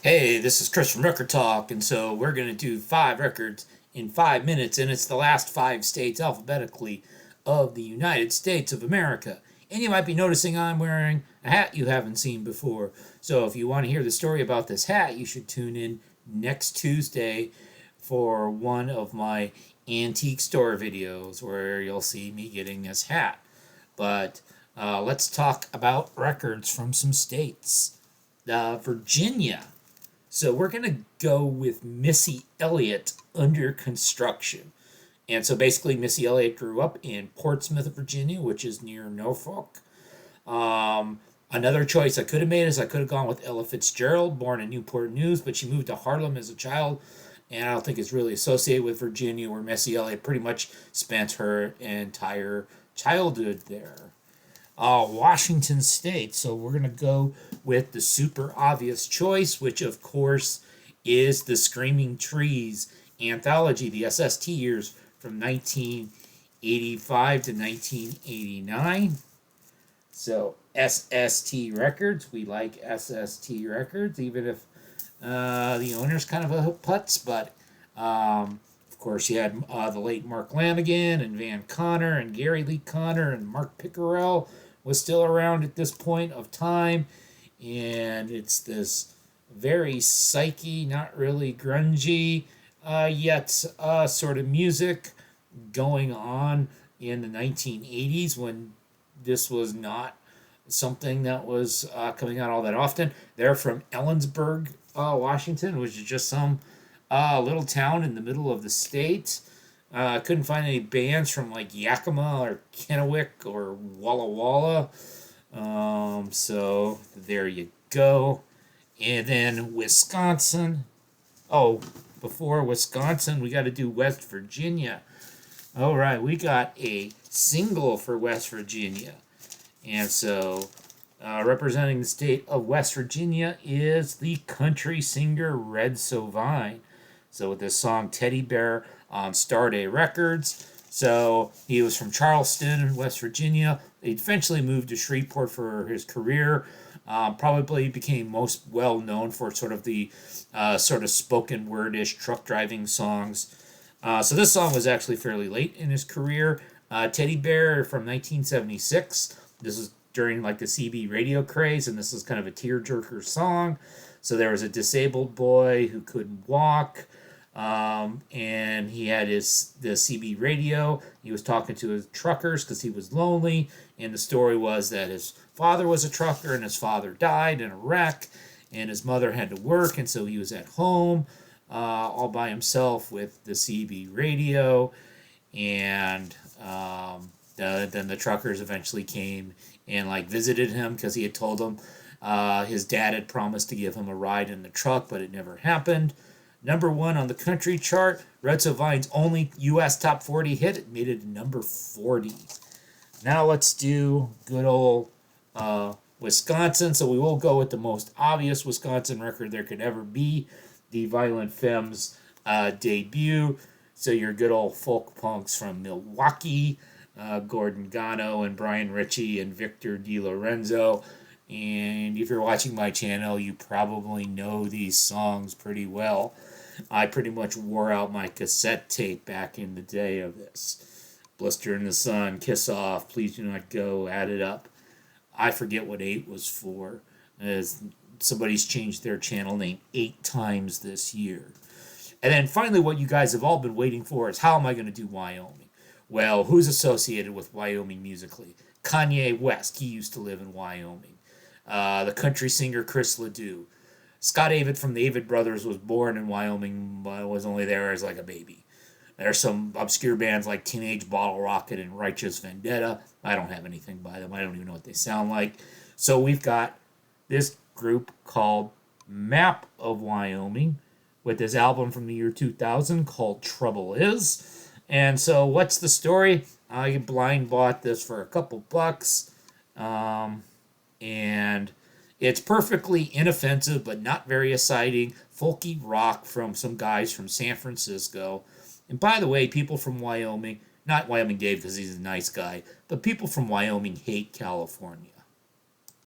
Hey, this is Chris from Rekkid Talk, and so we're going to do 5 records in 5 minutes, and it's the last 5 states alphabetically of the United States of America. And you might be noticing I'm wearing a hat you haven't seen before. So if you want to hear the story about this hat, you should tune in next Tuesday for one of my antique store videos where you'll see me getting this hat. But let's talk about records from some states. Virginia. So we're going to go with Missy Elliott under construction. And so basically, Missy Elliott grew up in Portsmouth, Virginia, which is near Norfolk. Another choice I could have made is I could have gone with Ella Fitzgerald, born in Newport News, but she moved to Harlem as a child. And I don't think it's really associated with Virginia, where Missy Elliott pretty much spent her entire childhood there. Washington State. So we're going to go with the super obvious choice, which of course is the Screaming Trees anthology, the SST years from 1985 to 1989. So SST Records, we like SST Records, even if the owner's kind of a putz, but of course, you had the late Mark Lanigan and Van Conner and Gary Lee Conner and Mark Pickerel was still around at this point of time. And it's this very psyche, not really grungy, yet sort of music going on in the 1980s when this was not something that was coming out all that often. They're from Ellensburg, Washington, which is just some little town in the middle of the state. Couldn't find any bands from like Yakima or Kennewick or Walla Walla. So there you go. And then Wisconsin. Oh, before Wisconsin, we got to do West Virginia. All right, we got a single for West Virginia. And so representing the state of West Virginia is the country singer Red Sovine. So with this song Teddy Bear on Starday Records. So he was from Charleston, West Virginia. He eventually moved to Shreveport for his career. Probably became most well known for sort of the sort of spoken wordish truck driving songs. So this song was actually fairly late in his career. Teddy Bear from 1976. This is during like the CB radio craze, and this is kind of a tearjerker song. So there was a disabled boy who couldn't walk. And he had the CB radio. He was talking to his truckers because he was lonely. And the story was that his father was a trucker and his father died in a wreck. And his mother had to work. And so he was at home all by himself with the CB radio. And then the truckers eventually came and like visited him because he had told them his dad had promised to give him a ride in the truck, but it never happened. Number 1 on the country chart, Red Sovine's only U.S. top 40 hit. It made it number 40. Now let's do good old Wisconsin. So we will go with the most obvious Wisconsin record there could ever be, the Violent Femmes debut. So your good old folk punks from Milwaukee, Gordon Gano and Brian Ritchie and Victor DiLorenzo. And if you're watching my channel, you probably know these songs pretty well. I pretty much wore out my cassette tape back in the day of this. Blister in the Sun, Kiss Off, Please Do Not Go, Add It Up. I forget what 8 was for, as somebody's changed their channel name 8 times this year. And then finally, what you guys have all been waiting for is how am I going to do Wyoming? Well, who's associated with Wyoming musically? Kanye West. He used to live in Wyoming. The country singer Chris Ledoux. Scott Avett from the Avett Brothers was born in Wyoming, but was only there as like a baby. There's some obscure bands like Teenage Bottle Rocket and Righteous Vendetta. I don't have anything by them. I don't even know what they sound like. So we've got this group called Map of Wyoming with this album from the year 2000 called Trouble Is. And so what's the story? I blind bought this for a couple bucks. And it's perfectly inoffensive but not very exciting folky rock from some guys from San Francisco. And by the way, people from Wyoming, not Wyoming Dave because he's a nice guy, but people from Wyoming hate California.